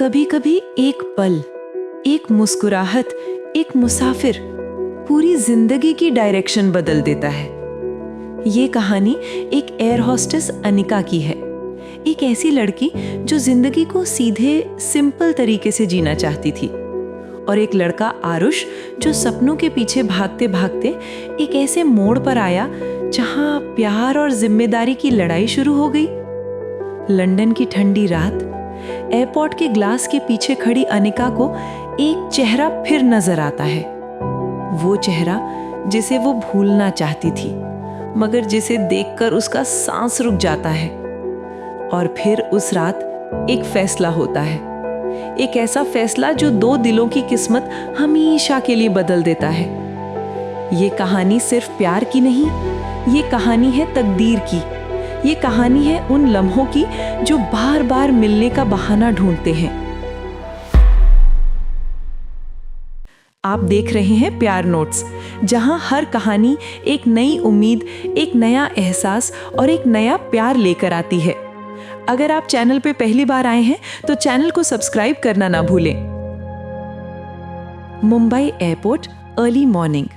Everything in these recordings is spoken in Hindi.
कभी कभी एक पल, एक मुस्कुराहट, एक मुसाफिर पूरी जिंदगी की डायरेक्शन बदल देता है। ये कहानी एक एयर होस्टेस अनिका की है। एक ऐसी लड़की जो जिंदगी को सीधे सिंपल तरीके से जीना चाहती थी, और एक लड़का आरुष जो सपनों के पीछे भागते भागते एक ऐसे मोड़ पर आया जहां प्यार और जिम्मेदारी की लड़ाई शुरू हो गई। लंदन की ठंडी रात, एयरपोर्ट के ग्लास के पीछे खड़ी अनिका को एक चेहरा फिर नजर आता है। वो चेहरा जिसे वो भूलना चाहती थी, मगर जिसे देखकर उसका सांस रुक जाता है। और फिर उस रात एक फैसला होता है, एक ऐसा फैसला जो दो दिलों की किस्मत हमेशा के लिए बदल देता है। ये कहानी सिर्फ प्यार की नहीं, ये कहानी है तकदीर की। ये कहानी है उन लम्हों की जो बार बार मिलने का बहाना ढूंढते हैं। आप देख रहे हैं प्यार नोट्स, जहां हर कहानी एक नई उम्मीद, एक नया एहसास और एक नया प्यार लेकर आती है। अगर आप चैनल पे पहली बार आए हैं तो चैनल को सब्सक्राइब करना ना भूलें। Mumbai airport, early morning.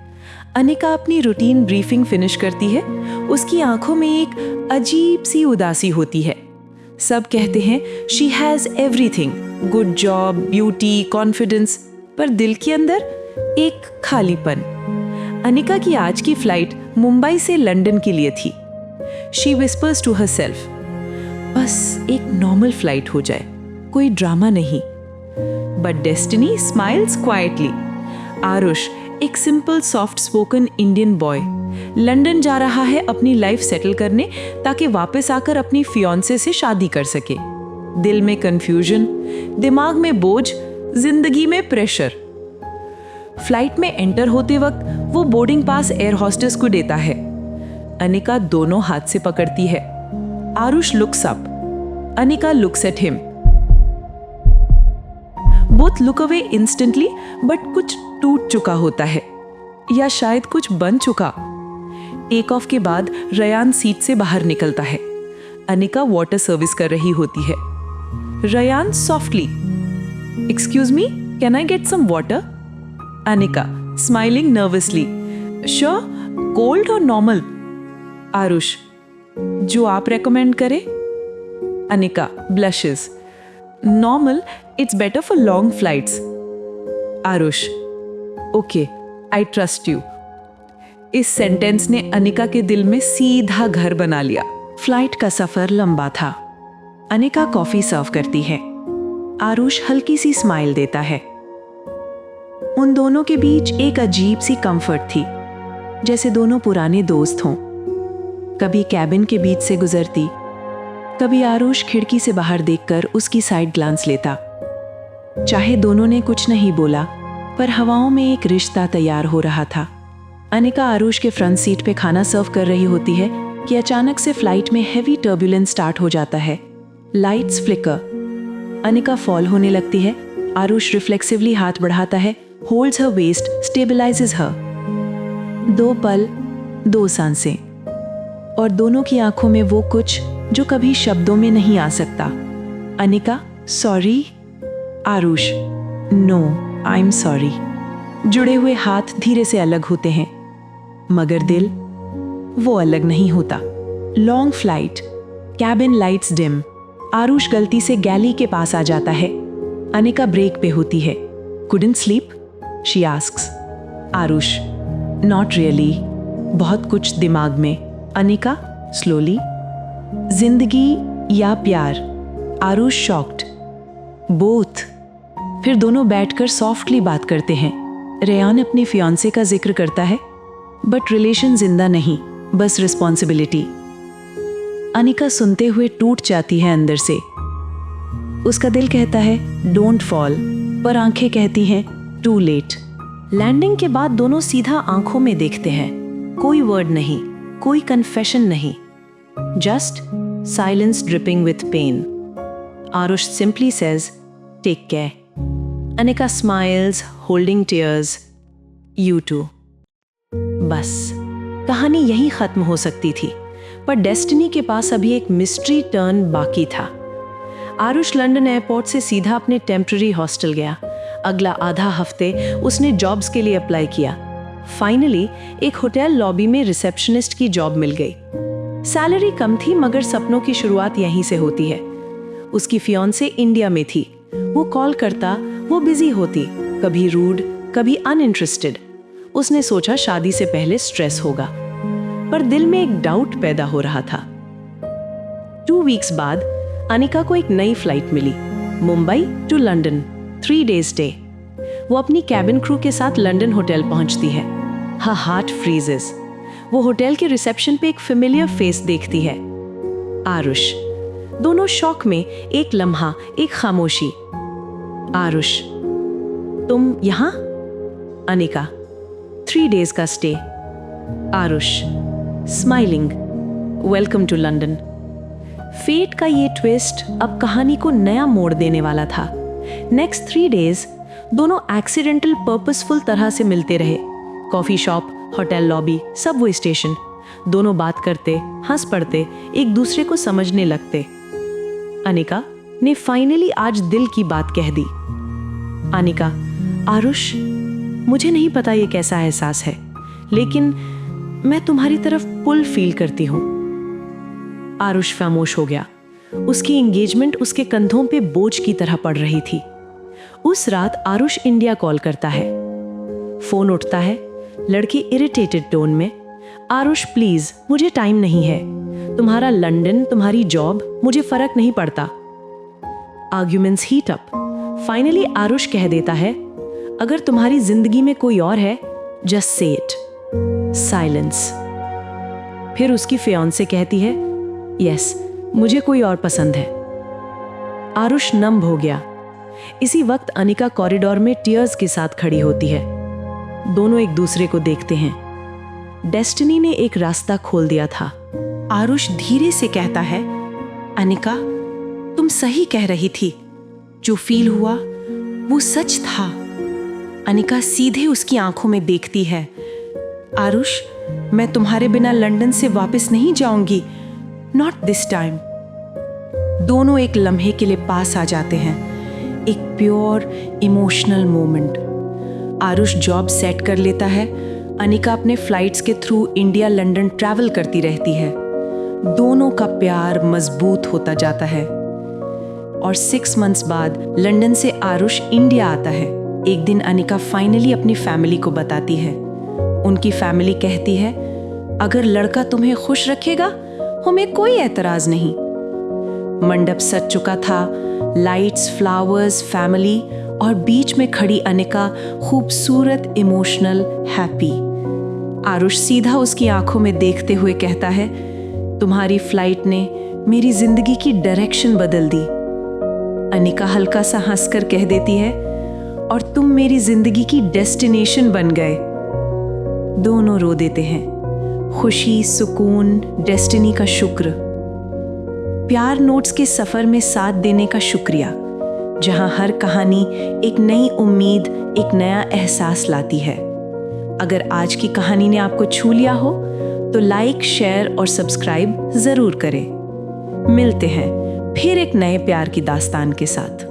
Anika अपनी रूटीन ब्रीफिंग फिनिश करती है। उसकी आंखों में एक अजीब सी उदासी होती है। सब कहते हैं she has everything, good job, beauty, confidence, पर दिल के अंदर एक खालीपन। अनिका की आज की फ्लाइट मुंबई से लंदन के लिए थी। शी विस्पर्स टू हरसेल्फ, बस एक नॉर्मल फ्लाइट हो जाए, कोई ड्रामा नहीं। But destiny smiles quietly. Aarush, एक simple soft spoken Indian boy, London जा रहा है अपनी लाइफ सेटल करने, ताकि वापस आकर अपनी फियांसे से शादी कर सके। दिल में कंफ्यूजन, दिमाग में बोझ, जिंदगी में प्रेशर। फ्लाइट में एंटर होते वक्त वो बोर्डिंग पास एयर होस्टेस को देता है। अनिका दोनों हाथ से पकड़ती है। Aarush looks up, Anika looks at him. Both look away instantly, but कुछ टूट चुका होता है, या शायद कुछ बन चुका। टेक ऑफ के बाद रयान सीट से बाहर निकलता है। अनिका वाटर सर्विस कर रही होती है। Ryan softly, excuse me, can I get some water? Anika smiling nervously, sure, cold और नॉर्मल? आरुष, जो आप रेकमेंड करें। Anika blushes, normal, it's better for long flights. Aarush, okay, I trust you. इस सेंटेंस ने अनिका के दिल में सीधा घर बना लिया। फ्लाइट का सफर लंबा था। अनिका कॉफी सर्व करती है। आरुष हल्की सी स्माइल देता है। उन दोनों के बीच एक अजीब सी कंफर्ट थी, जैसे दोनों पुराने दोस्त हों। कभी कैबिन के बीच से गुजरती, कभी आरुष खिड़की से बाहर देखकर उसकी साइड ग्लांस लेता। चाहे दोनों ने कुछ नहीं बोला, पर हवाओं में एक रिश्ता तैयार हो रहा था। अनिका आरुष के फ्रंट सीट पे खाना सर्व कर रही होती है कि अचानक से फ्लाइट में हेवी टर्बुलेंस स्टार्ट हो जाता है। Lights flicker. अनिका फॉल होने लगती है। आरुष रिफ्लेक्सिवली हाथ बढ़ाता है, होल्ड्स हर वेस्ट, स्टेबलाइजेस हर। दो पल, दो सांसें, और दोनों की आंखों में वो कुछ जो कभी शब्दों में नहीं आ सकता। Anika, sorry. Aarush, no, I am sorry. जुड़े हुए हाथ धीरे से अलग होते हैं, मगर दिल, वो अलग नहीं होता। Long flight, cabin lights dim. Aarush गलती से गैली के पास आ जाता है। अनिका ब्रेक पे होती है। Couldn't sleep? She asks. Aarush, not really, बहुत कुछ दिमाग में। अनिका स्लोली, जिंदगी या प्यार? Aarush shocked, both. फिर दोनों बैठकर सॉफ्टली बात करते हैं। रेयान अपनी फियांसे का जिक्र करता है, बट रिलेशन जिंदा नहीं, बस रिस्पॉन्सिबिलिटी। अनिका सुनते हुए टूट जाती है अंदर से। उसका दिल कहता है डोंट फॉल, पर आंखें कहती हैं टू लेट। लैंडिंग के बाद दोनों सीधा आंखों में देखते हैं। कोई वर्ड नहीं, कोई कन्फेशन नहीं, just silence dripping with pain. Aarush simply says, take care. Anika smiles, holding tears, you too. बस कहानी यहीं खत्म हो सकती थी, पर डेस्टिनी के पास अभी एक मिस्ट्री टर्न बाकी था। आरुष लंदन एयरपोर्ट से सीधा अपने टेम्पररी हॉस्टल गया। अगला आधा हफ्ते उसने जॉब्स के लिए अप्लाई किया। फाइनली एक होटल लॉबी में रिसेप्शनिस्ट की जॉब मिल गई। सैलरी कम थी मगर सपनों की शुरुआत यहीं से होती है। उसकी फियांसे इंडिया में थी। वो कॉल करता, वो बिजी होती, कभी रूड, कभी अनइंटरेस्टेड। उसने सोचा शादी से पहले स्ट्रेस होगा, पर दिल में एक डाउट पैदा हो रहा था। 2 वीक्स बाद अनिका को एक नई फ्लाइट मिली, Mumbai to London, 3 days stay. वो अपनी कैबिन क्रू के साथ लंदन होटल पहुंचती है। Her heart freezes. वो होटल के रिसेप्शन पे एक फेमिलियर फेस देखती है, आरुष। दोनों शॉक में, एक लम्हा, एक खामोशी। आरुष, तुम यहां? अनिका, 3 days का stay. Aarush, smiling, welcome to London. Fate का ये ट्विस्ट अब कहानी को नया मोड़ देने वाला था। नेक्स्ट 3 days दोनों एक्सीडेंटल पर्पसफुल तरह से मिलते रहे। Coffee shop, hotel lobby, Subway station. दोनों बात करते, हंस पड़ते, एक दूसरे को समझने लगते। अनिका ने फाइनली आज दिल की बात कह दी। अनिका, आरुष, मुझे नहीं पता ये कैसा एहसास है, लेकिन मैं तुम्हारी तरफ पुल फील करती हूं। आरुष खामोश हो गया। उसकी एंगेजमेंट उसके कंधों पे बोझ की तरह पड़ रही थी। उस रात आरुष इंडिया कॉल करता है। फोन उठता है, लड़की इरिटेटेड टोन में, आरुष प्लीज, मुझे टाइम नहीं है। तुम्हारा लंदन, तुम्हारी जॉब, मुझे फर्क नहीं पड़ता। Arguments heat up. Finally Aarush कह देता है, अगर तुम्हारी जिंदगी में कोई और है, जस्ट से इट। साइलेंस। फिर उसकी फियांसे कहती है, यस, मुझे कोई और पसंद है। आरुष नम हो गया। इसी वक्त अनिका कॉरिडोर में टीयर्स के साथ खड़ी होती है। दोनों एक दूसरे को देखते हैं। डेस्टिनी ने एक रास्ता खोल दिया था। आरुष धीरे से कहता है, अनिका, तुम सही कह रही थी। जो फील हुआ वो सच था। अनिका सीधे उसकी आंखों में देखती है। आरुष, मैं तुम्हारे बिना लंदन से वापस नहीं जाऊंगी, नॉट दिस टाइम। दोनों एक लम्हे के लिए पास आ जाते हैं। एक pure emotional moment. Aarush job set कर लेता है। अनिका अपने फ्लाइट्स के थ्रू इंडिया लंदन ट्रैवल करती रहती है। दोनों का प्यार मजबूत होता जाता है। और 6 months बाद लंदन से आरुष इंडिया आता है। एक दिन अनिका फाइनली अपनी फैमिली को बताती है। उनकी फैमिली कहती है, अगर लड़का तुम्हें खुश रखेगा, हमें कोई एतराज नहीं। मंडप सज चुका था। लाइट्स, फ्लावर्स, फैमिली और बीच में खड़ी अनिका, खूबसूरत, इमोशनल, हैप्पी। आरुष सीधा उसकी आंखों में देखते हुए कहता है, तुम्हारी फ्लाइट ने मेरी जिंदगी की डायरेक्शन बदल दी। अनिका हल्का सा हंसकर कह देती है, और तुम मेरी जिंदगी की डेस्टिनेशन बन गए। दोनों रो देते हैं। खुशी, सुकून, डेस्टिनी का शुक्र। प्यार नोट्स के सफर में साथ देने का शुक्रिया, जहां हर कहानी एक नई उम्मीद, एक नया एहसास लाती है। अगर आज की कहानी ने आपको छू लिया हो तो लाइक, शेयर और सब्सक्राइब जरूर करें। मिलते हैं फिर एक नए प्यार की दास्तान के साथ।